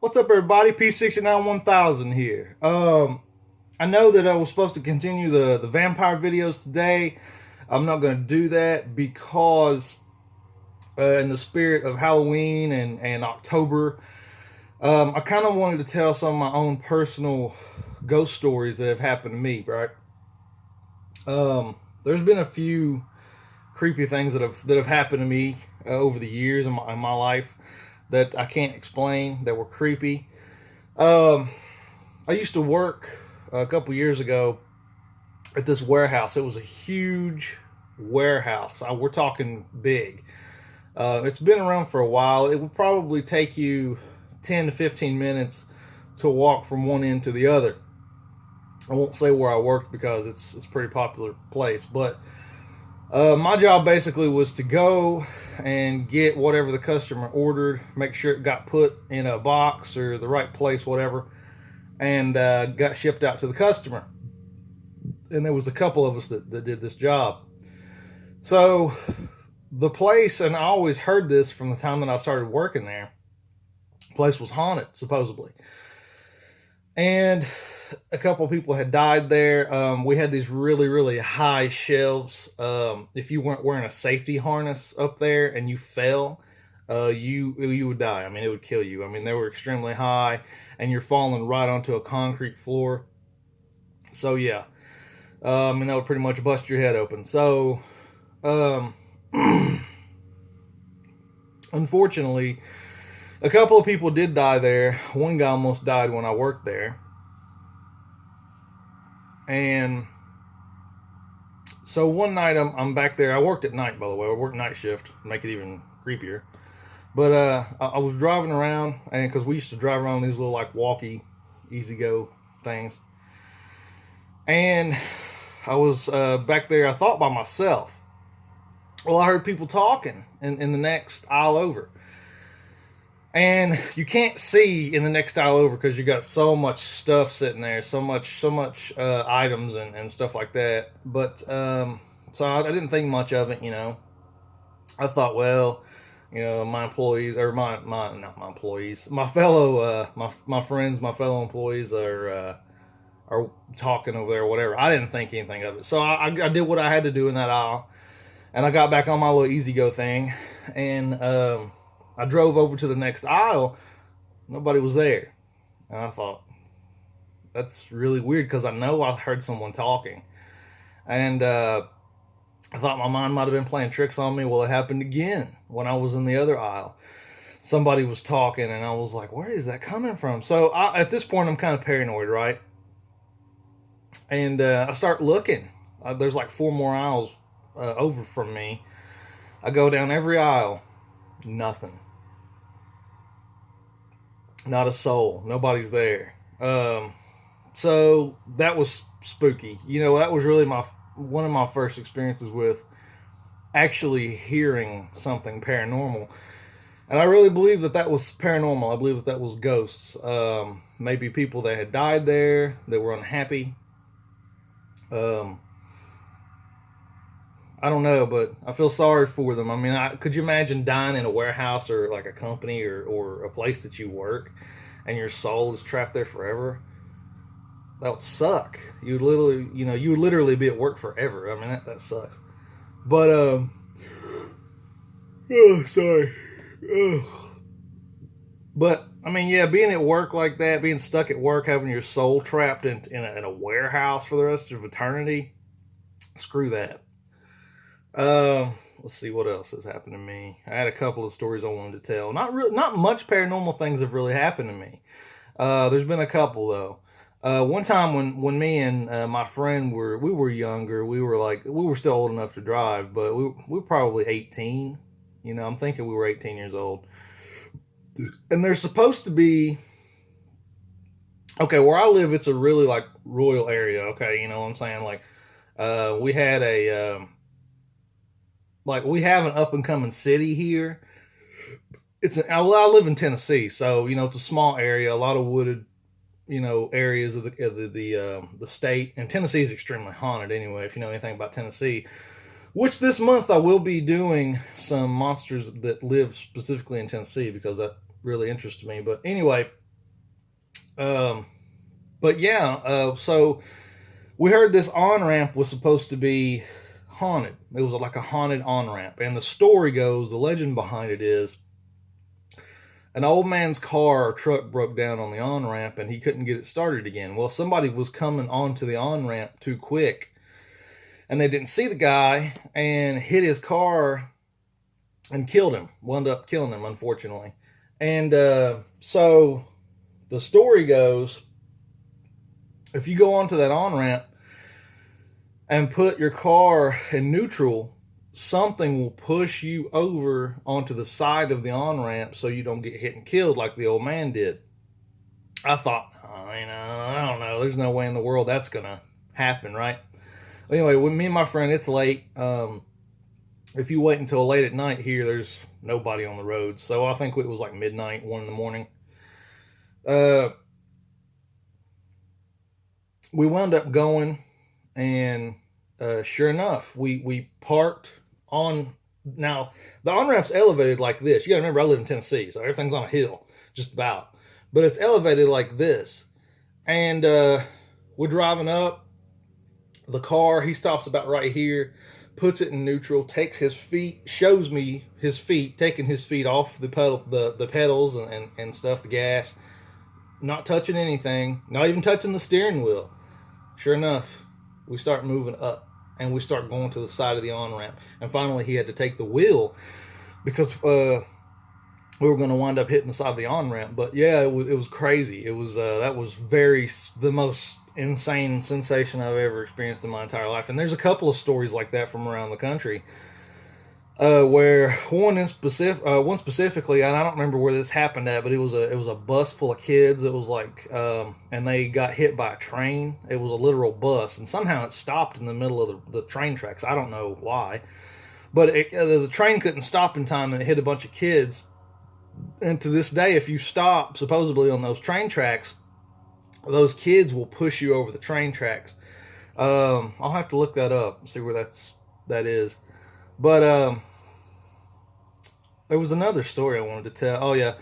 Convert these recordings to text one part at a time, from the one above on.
What's up, everybody? P69 1000 here. I know that I was supposed to continue the vampire videos today. I'm not going to do that because, in the spirit of Halloween and October, I kind of wanted to tell some of my own personal ghost stories that have happened to me. Right? There's been a few creepy things that have happened to me over the years in my life that I can't explain, that were creepy. I used to work a couple years ago at this warehouse. It was a huge warehouse. We're talking big. It's been around for a while. It would probably take you 10 to 15 minutes to walk from one end to the other. I won't say where I worked because it's a pretty popular place, but my job basically was to go and get whatever the customer ordered, make sure it got put in a box or the right place, whatever, and got shipped out to the customer. And there was a couple of us that did this job. So the place, and I always heard this from the time that I started working there, the place was haunted, supposedly. And a couple of people had died there. We had these really, really high shelves. If you weren't wearing a safety harness up there and you fell, you would die. I mean, it would kill you. I mean, they were extremely high, and you're falling right onto a concrete floor. So yeah, and that would pretty much bust your head open. So, unfortunately, a couple of people did die there. One guy almost died when I worked there. And so one night I'm back there. I worked at night, by the way. I worked night shift, make it even creepier. But I was driving around, and because we used to drive around these little like walkie, easy go things. And I was back there. I thought by myself. Well, I heard people talking in the next aisle over. And you can't see in the next aisle over because you got so much stuff sitting there, so much items and stuff like that. But so I didn't think much of it, you know. I thought, well, you know, my employees or my not my employees, my fellow my friends, my fellow employees are talking over there or whatever. I didn't think anything of it, so I did what I had to do in that aisle, and I got back on my little easy go thing, and I drove over to the next aisle. Nobody was there. And I thought, that's really weird because I know I heard someone talking. And I thought my mind might have been playing tricks on me. Well, it happened again when I was in the other aisle. Somebody was talking, and I was like, where is that coming from? So at this point, I'm kind of paranoid, right? And I start looking. There's like 4 more aisles over from me. I go down every aisle. Nothing. Not a soul. Nobody's there. So that was spooky. You know, that was really one of my first experiences with actually hearing something paranormal. And I really believe that was paranormal. I believe that was ghosts. Maybe people that had died there, that were unhappy. I don't know, but I feel sorry for them. I mean, could you imagine dying in a warehouse or like a company or a place that you work and your soul is trapped there forever? That would suck. You would literally be at work forever. I mean, that sucks. But, oh, sorry. Ugh. But, I mean, yeah, being at work like that, being stuck at work, having your soul trapped in a warehouse for the rest of eternity, screw that. Let's see what else has happened to me. I had a couple of stories I wanted to tell. Not much paranormal things have really happened to me. There's been a couple though. One time when me and my friend we were younger, we were still old enough to drive, but we were probably 18. You know, I'm thinking we were 18 years old. And there's supposed to be, okay, where I live, it's a really like rural area. Okay, you know what I'm saying? Like, we had we have an up and coming city here. I live in Tennessee, so you know it's a small area, a lot of wooded, you know, areas of the state. And Tennessee is extremely haunted anyway. If you know anything about Tennessee, which this month I will be doing some monsters that live specifically in Tennessee because that really interests me. But anyway, Um, but yeah, so we heard this on ramp was supposed to be haunted. It was like a haunted on ramp, and the story goes, the legend behind it is, an old man's car or truck broke down on the on ramp, and he couldn't get it started again. Well, somebody was coming onto the on ramp too quick, and they didn't see the guy and hit his car and killed him. Wound up killing him, unfortunately. And so the story goes, if you go onto that on ramp and put your car in neutral, something will push you over onto the side of the on ramp so you don't get hit and killed like the old man did. I thought, I don't know. There's no way in the world that's gonna happen, right? Anyway, with me and my friend, it's late. If you wait until late at night here, there's nobody on the road. So I think it was like midnight, 1 in the morning. We wound up going, and sure enough, we parked on. Now the on ramp's elevated like this. You gotta remember, I live in Tennessee, so everything's on a hill, just about. But it's elevated like this, and we're driving up. The car, he stops about right here, puts it in neutral, takes his feet, shows me his feet, taking his feet off the pedals and stuff, the gas, not touching anything, not even touching the steering wheel. Sure enough, we start moving up, and we start going to the side of the on-ramp. And finally, he had to take the wheel because we were going to wind up hitting the side of the on-ramp. But yeah, it was crazy. It was that was the most insane sensation I've ever experienced in my entire life. And there's a couple of stories like that from around the country. Where one specifically, and I don't remember where this happened at, but it was a bus full of kids. It was like, and they got hit by a train. It was a literal bus, and somehow it stopped in the middle of the train tracks. I don't know why, but the train couldn't stop in time, and it hit a bunch of kids. And to this day, if you stop supposedly on those train tracks, those kids will push you over the train tracks. I'll have to look that up and see where that is. But there was another story I wanted to tell. Oh yeah,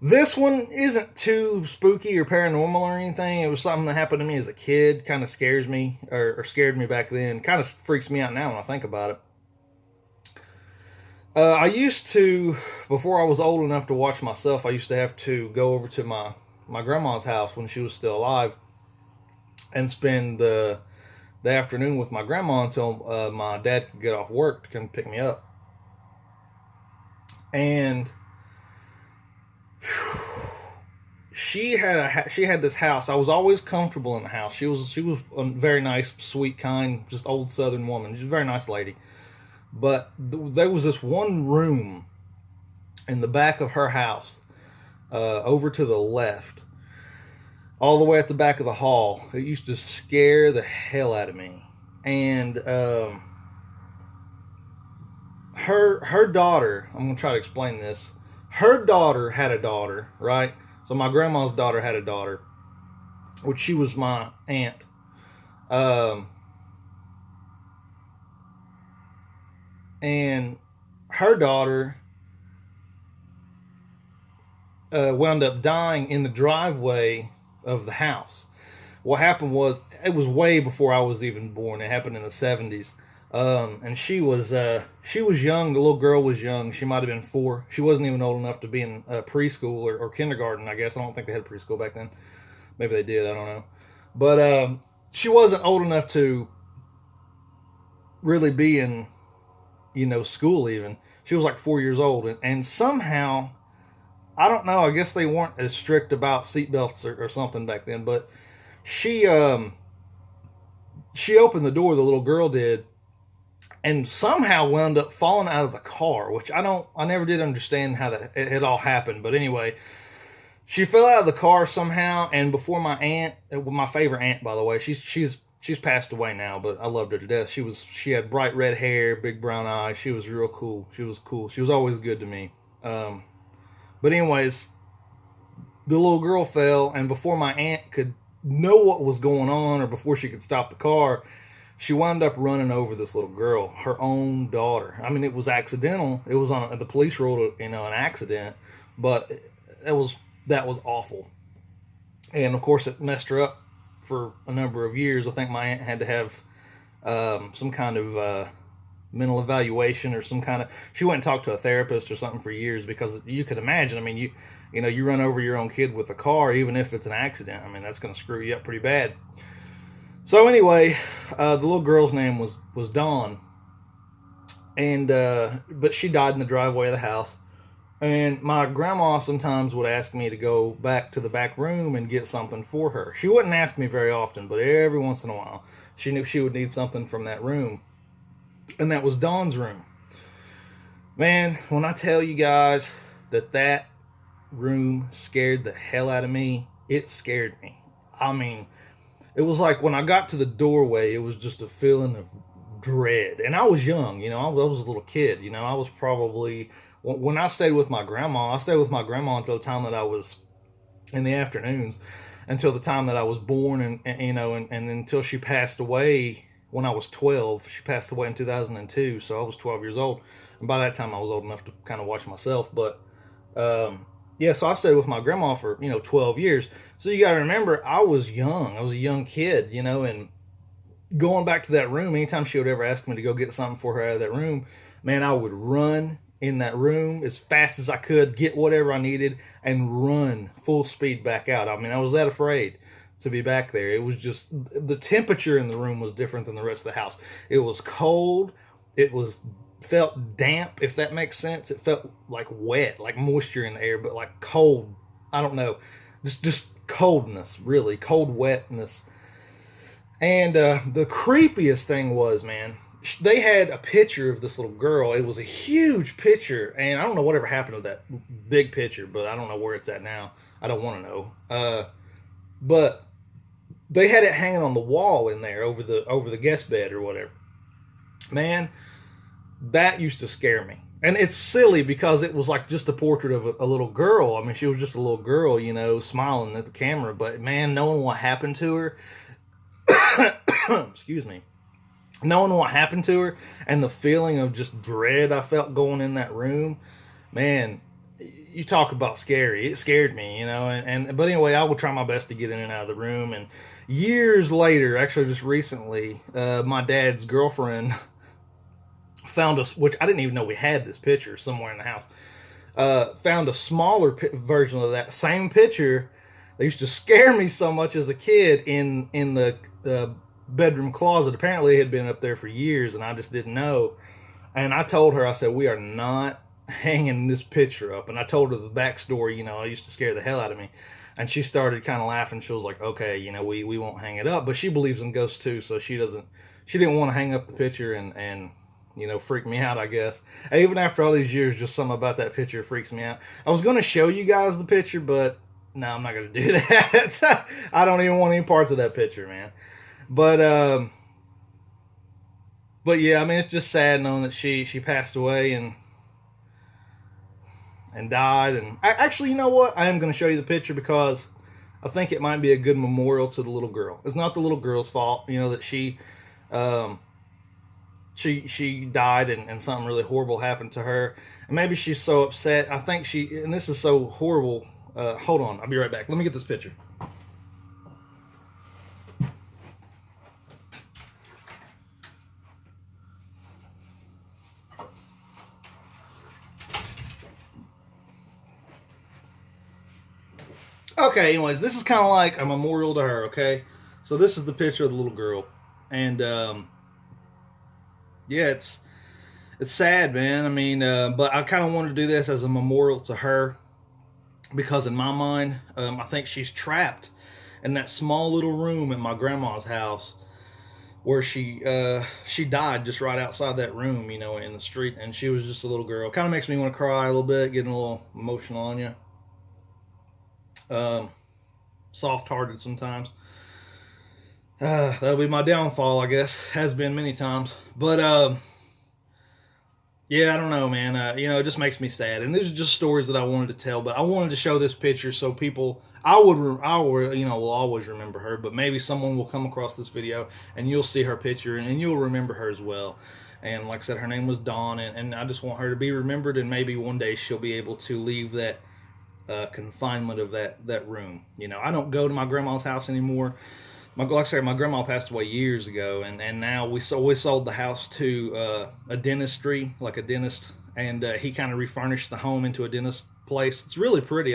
this one isn't too spooky or paranormal or anything. It was something that happened to me as a kid. Kind of scares me, or scared me back then. Kind of freaks me out now when I think about it. I used to, before I was old enough to watch myself, I used to have to go over to my grandma's house when she was still alive and spend the afternoon with my grandma until my dad could get off work to come pick me up. And she had this house. I was always comfortable in the house. She was a very nice, sweet, kind, just old Southern woman. She's a very nice lady. But there was this one room in the back of her house, over to the left, all the way at the back of the hall. It used to scare the hell out of me. And her daughter, I'm going to try to explain this. Her daughter had a daughter, right? So my grandma's daughter had a daughter, which she was my aunt. And her daughter wound up dying in the driveway of the house. What happened was, it was way before I was even born. It happened in the 70s. And she was young. The little girl was young. She might have been 4. She wasn't even old enough to be in preschool or kindergarten, I guess. I don't think they had preschool back then. Maybe they did. I don't know. But she wasn't old enough to really be in, school even. She was like 4 years old. And somehow, I don't know, I guess they weren't as strict about seatbelts or something back then. But she opened the door, the little girl did, and somehow wound up falling out of the car, which I never did understand how that it had all happened. But anyway, she fell out of the car somehow, and before my aunt, my favorite aunt, by the way, she's passed away now, but I loved her to death. She had bright red hair, big brown eyes. She was real cool. She was cool. She was always good to me. But anyways, the little girl fell, and before my aunt could know what was going on, or before she could stop the car, she wound up running over this little girl, her own daughter. I mean, it was accidental. It was the police ruled it, an accident, but that was awful. And of course, it messed her up for a number of years. I think my aunt had to have some kind of mental evaluation or some kind of. She went and talked to a therapist or something for years, because you could imagine. I mean, you know, you run over your own kid with a car, even if it's an accident. I mean, that's going to screw you up pretty bad. So anyway, the little girl's name was Dawn, and but she died in the driveway of the house. And my grandma sometimes would ask me to go back to the back room and get something for her. She wouldn't ask me very often, but every once in a while, she knew she would need something from that room. And that was Dawn's room. Man, when I tell you guys that room scared the hell out of me, it scared me. I mean, it was like when I got to the doorway, it was just a feeling of dread. And I was young, you know, I was a little kid, you know, I was probably, when I stayed with my grandma, I stayed with my grandma until the time that I was, in the afternoons, until the time that I was born, and you know, and until she passed away when I was 12. She passed away in 2002, so I was 12 years old. And by that time, I was old enough to kind of watch myself. But yeah, so I stayed with my grandma for, you know, 12 years. So you got to remember, I was young. I was a young kid, you know, and going back to that room, anytime she would ever ask me to go get something for her out of that room, man, I would run in that room as fast as I could, get whatever I needed, and run full speed back out. I mean, I was that afraid to be back there. It was just, the temperature in the room was different than the rest of the house. It was cold. It was felt damp, if that makes sense. It felt like wet, like moisture in the air, but like cold. I don't know, just coldness, really cold wetness. And the creepiest thing was, man, they had a picture of this little girl. It was a huge picture, and I don't know whatever happened to that big picture, but I don't know where it's at now. I don't want to know. But they had it hanging on the wall in there over the guest bed or whatever. Man, that used to scare me. And it's silly because it was like just a portrait of a little girl. I mean, she was just a little girl, you know, smiling at the camera. But man, knowing what happened to her, excuse me, knowing what happened to her and the feeling of just dread I felt going in that room, man, you talk about scary. It scared me, you know. But anyway, I would try my best to get in and out of the room. And years later, actually just recently, my dad's girlfriend found us, which I didn't even know we had this picture somewhere in the house, found a smaller version of that same picture. They used to scare me so much as a kid in the bedroom closet. Apparently it had been up there for years and I just didn't know. And I told her, I said, we are not hanging this picture up. And I told her the backstory, you know, it used to scare the hell out of me. And she started kind of laughing. She was like, okay, you know, we won't hang it up. But she believes in ghosts too, so she didn't want to hang up the picture and you know, freak me out, I guess. And even after all these years, just something about that picture freaks me out. I was going to show you guys the picture, but no, I'm not going to do that. I don't even want any parts of that picture, man. But yeah, I mean, it's just sad knowing that she passed away and died. And actually, you know what? I am going to show you the picture because I think it might be a good memorial to the little girl. It's not the little girl's fault, you know, that she died and something really horrible happened to her. And maybe she's so upset. I think and this is so horrible. Hold on, I'll be right back. Let me get this picture. Okay, anyways, this is kind of like a memorial to her, okay? So this is the picture of the little girl. And yeah, it's sad, man. I mean, but I kind of wanted to do this as a memorial to her because in my mind, I think she's trapped in that small little room in my grandma's house where she died just right outside that room, you know, in the street. And she was just a little girl. Kind of makes me want to cry a little bit, getting a little emotional on you. Soft-hearted sometimes. That'll be my downfall, I guess. Has been many times. But yeah, I don't know, man. You know, it just makes me sad. And these are just stories that I wanted to tell. But I wanted to show this picture so people, I would, you know, will always remember her. But maybe someone will come across this video and you'll see her picture and you'll remember her as well. And like I said, her name was Dawn, and I just want her to be remembered, and maybe one day she'll be able to leave that confinement of that room. You know, I don't go to my grandma's house anymore. Like I said, my grandma passed away years ago, and now we sold the house to a dentistry, like a dentist, and he kind of refurnished the home into a dentist place. It's really pretty.